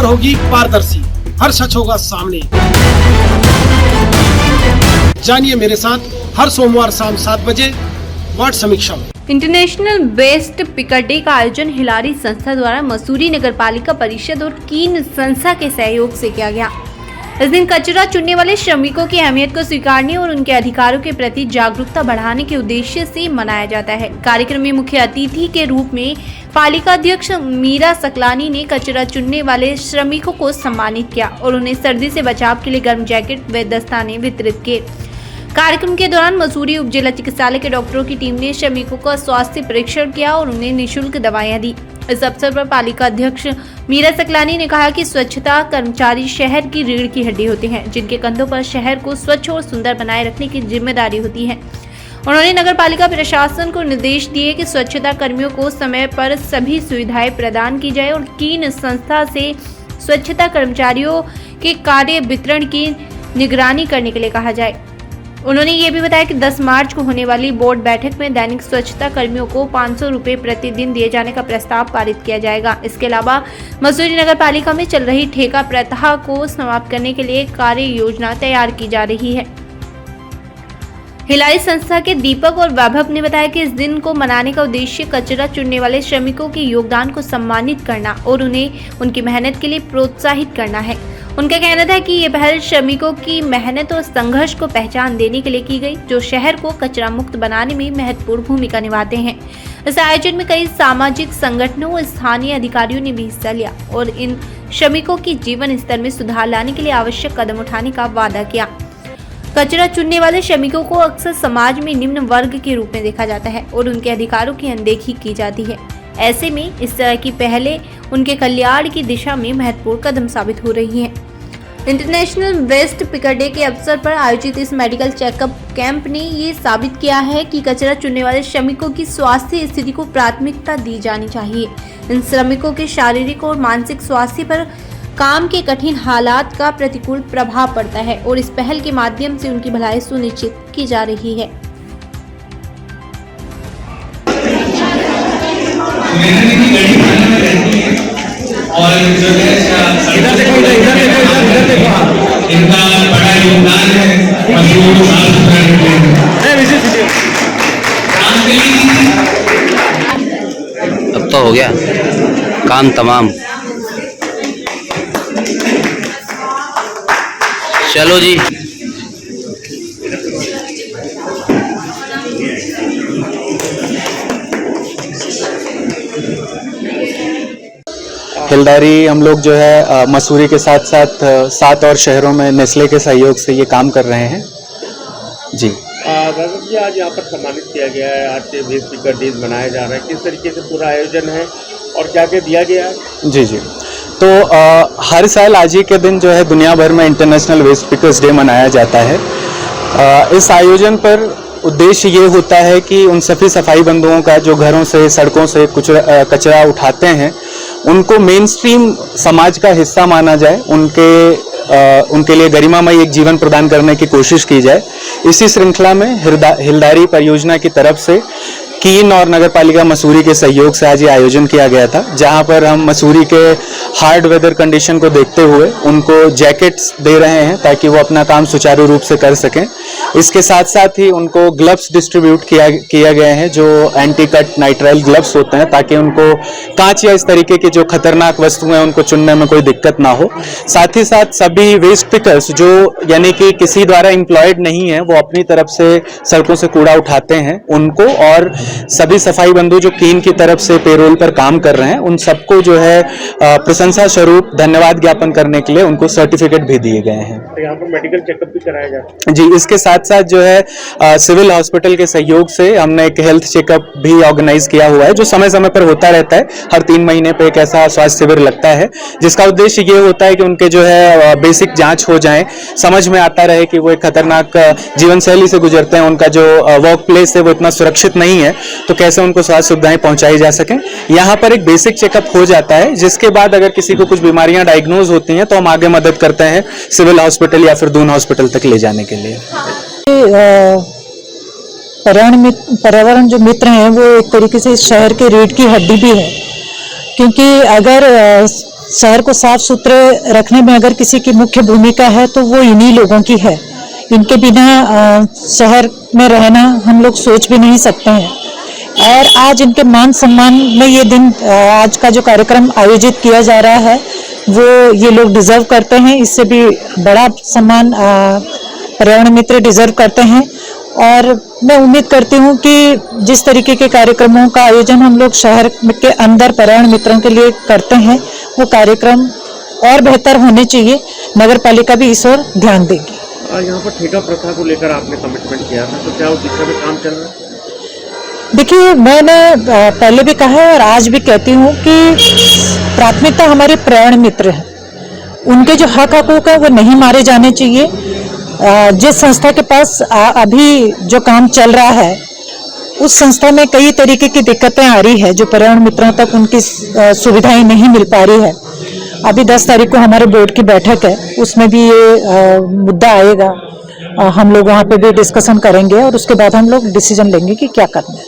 होगी पारदर्शी, हर सच होगा सामने। जानिए मेरे साथ हर सोमवार शाम 7 बजे वार्ड समीक्षा में। इंटरनेशनल वेस्ट पिकर डे का आयोजन हिलारी संस्था द्वारा मसूरी नगरपालिका परिषद और कीन संस्था के सहयोग से किया गया। इस दिन कचरा चुनने वाले श्रमिकों की अहमियत को स्वीकारने और उनके अधिकारों के प्रति जागरूकता बढ़ाने के उद्देश्य से मनाया जाता है। कार्यक्रम में मुख्य अतिथि के रूप में पालिका अध्यक्ष मीरा सकलानी ने कचरा चुनने वाले श्रमिकों को सम्मानित किया और उन्हें सर्दी से बचाव के लिए गर्म जैकेट व दस्ताने वितरित किए। कार्यक्रम के दौरान मसूरी उप जिला चिकित्सालय के डॉक्टरों की टीम ने श्रमिकों का स्वास्थ्य परीक्षण किया और उन्हें निःशुल्क दवाइयां दी। इस अवसर पर पालिका अध्यक्ष मीरा सकलानी ने कहा कि स्वच्छता कर्मचारी शहर की रीढ़ की हड्डी होते हैं, जिनके कंधों पर शहर को स्वच्छ और सुंदर बनाए रखने की जिम्मेदारी होती है। उन्होंने नगरपालिका प्रशासन को निर्देश दिए कि स्वच्छता कर्मियों को समय पर सभी सुविधाएं प्रदान की जाए और कीन संस्था से स्वच्छता कर्मचारियों के कार्य वितरण की निगरानी करने के लिए कहा जाए। उन्होंने ये भी बताया कि 10 मार्च को होने वाली बोर्ड बैठक में दैनिक स्वच्छता कर्मियों को 500 रुपए प्रतिदिन दिए जाने का प्रस्ताव पारित किया जाएगा। इसके अलावा मसूरी नगर पालिका में चल रही ठेका प्रथा को समाप्त करने के लिए कार्य योजना तैयार की जा रही है। हिलारी संस्था के दीपक और वैभव ने बताया कि इस दिन को मनाने का उद्देश्य कचरा चुनने वाले श्रमिकों के योगदान को सम्मानित करना और उन्हें उनकी मेहनत के लिए प्रोत्साहित करना है। उनका कहना था कि ये पहल श्रमिकों की मेहनत और संघर्ष को पहचान देने के लिए की गई, जो शहर को कचरा मुक्त बनाने में महत्वपूर्ण भूमिका निभाते हैं। इस आयोजन में कई सामाजिक संगठनों और स्थानीय अधिकारियों ने भी हिस्सा लिया और इन श्रमिकों की जीवन स्तर में सुधार लाने के लिए आवश्यक कदम उठाने का वादा किया। कचरा चुनने वाले श्रमिकों को अक्सर समाज में निम्न वर्ग के रूप में देखा जाता है और उनके अधिकारों की अनदेखी की जाती है। ऐसे में इस तरह की पहलें उनके कल्याण की दिशा में महत्वपूर्ण कदम साबित हो रही हैं। इंटरनेशनल वेस्ट पिकर डे के अवसर पर आयोजित इस मेडिकल चेकअप कैंप ने ये साबित किया है कि कचरा चुनने वाले श्रमिकों की स्वास्थ्य स्थिति को प्राथमिकता दी जानी चाहिए। इन श्रमिकों के शारीरिक और मानसिक स्वास्थ्य पर काम के कठिन हालात का प्रतिकूल प्रभाव पड़ता है और इस पहल के माध्यम से उनकी भलाई सुनिश्चित की जा रही है। और जो इधर देखो इनका बड़ा योगदान है मजदूर अब तो हो गया काम तमाम। चलो जी हिलदारी हम लोग जो है मसूरी के साथ साथ 7 और शहरों में नेस्ले के सहयोग से ये काम कर रहे हैं जी। वैभव जी, आज यहाँ पर सम्मानित किया गया है, आज से वेस्ट पिकर डे मनाया जा रहा है, किस तरीके से पूरा आयोजन है और क्या क्या दिया गया है? जी जी, तो हर साल आज ही के दिन जो है दुनिया भर में इंटरनेशनल वेस्ट पिकर्स डे मनाया जाता है। इस आयोजन पर उद्देश्य ये होता है कि उन सभी सफाई बंधुओं का जो घरों से सड़कों से कुछ कचरा उठाते हैं उनको मेन स्ट्रीम समाज का हिस्सा माना जाए, उनके लिए गरिमामय एक जीवन प्रदान करने की कोशिश की जाए। इसी श्रृंखला में हिलदारी परियोजना की तरफ से कीन और नगरपालिका मसूरी के सहयोग से आज ये आयोजन किया गया था, जहां पर हम मसूरी के हार्ड वेदर कंडीशन को देखते हुए उनको जैकेट्स दे रहे हैं ताकि वो अपना काम सुचारू रूप से कर सकें। इसके साथ साथ ही उनको ग्लव्स डिस्ट्रीब्यूट किया गए हैं जो एंटी कट नाइट्राइल ग्लव्स होते हैं, ताकि उनको कांच या इस तरीके की जो खतरनाक वस्तुएं उनको चुनने में कोई दिक्कत ना हो। साथ ही साथ सभी वेस्ट पिकर्स जो यानी कि किसी द्वारा एम्प्लॉयड नहीं है, वो अपनी तरफ से सड़कों से कूड़ा उठाते हैं, उनको और सभी सफाई बंधु जो कीन की तरफ से पेरोल पर काम कर रहे हैं उन सबको जो है प्रशंसा स्वरूप धन्यवाद ज्ञापन करने के लिए उनको सर्टिफिकेट भी दिए गए हैं। तो यहाँ पर मेडिकल चेकअप भी कराया जाता है जी। इसके साथ साथ जो है सिविल हॉस्पिटल के सहयोग से हमने एक हेल्थ चेकअप भी ऑर्गेनाइज किया हुआ है जो समय समय पर होता रहता है। हर 3 महीने पे एक ऐसा स्वास्थ्य शिविर लगता है जिसका उद्देश्य ये होता है कि उनके जो है बेसिक जांच हो जाए, समझ में आता रहे कि वो एक खतरनाक जीवन शैली से गुजरते हैं, उनका जो वर्क प्लेस है वो इतना सुरक्षित नहीं है, तो कैसे उनको स्वास्थ्य सुविधाएं पहुंचाई जा सकें। यहाँ पर एक बेसिक चेकअप हो जाता है, जिसके बाद अगर किसी को कुछ बीमारियां डायग्नोज होती हैं तो हम आगे मदद करते हैं सिविल हॉस्पिटल या फिर दून हॉस्पिटल तक ले जाने के लिए। पर्यावरण जो मित्र हैं वो एक तरीके से इस शहर के रीढ़ की हड्डी भी है, क्योंकि अगर शहर को साफ सुथरे रखने में अगर किसी की मुख्य भूमिका है तो वो इन्हीं लोगों की है। इनके बिना शहर में रहना हम लोग सोच भी नहीं सकते हैं। और आज इनके मान सम्मान में ये दिन, आज का जो कार्यक्रम आयोजित किया जा रहा है वो ये लोग डिजर्व करते हैं। इससे भी बड़ा सम्मान पर्यावरण मित्र डिजर्व करते हैं। और मैं उम्मीद करती हूँ कि जिस तरीके के कार्यक्रमों का आयोजन हम लोग शहर के अंदर पर्यावरण मित्रों के लिए करते हैं वो कार्यक्रम और बेहतर होने चाहिए। नगर पालिका भी इस ओर ध्यान देगी। यहाँ पर ठेका प्रथा को लेकर आपने कमिटमेंट किया था, तो क्या उस दिशा में काम चल रहा है? देखिए, मैंने पहले भी कहा है और आज भी कहती हूँ कि प्राथमिकता हमारे पर्यावरण मित्र हैं। उनके जो हक हकूक है वो नहीं मारे जाने चाहिए। जिस संस्था के पास अभी जो काम चल रहा है उस संस्था में कई तरीके की दिक्कतें आ रही है, जो पर्यावरण मित्रों तक उनकी सुविधाएं नहीं मिल पा रही है। अभी 10 तारीख को हमारे बोर्ड की बैठक है, उसमें भी ये मुद्दा आएगा। हम लोग वहाँ पे भी डिस्कशन करेंगे और उसके बाद हम लोग डिसीजन लेंगे कि क्या करना है।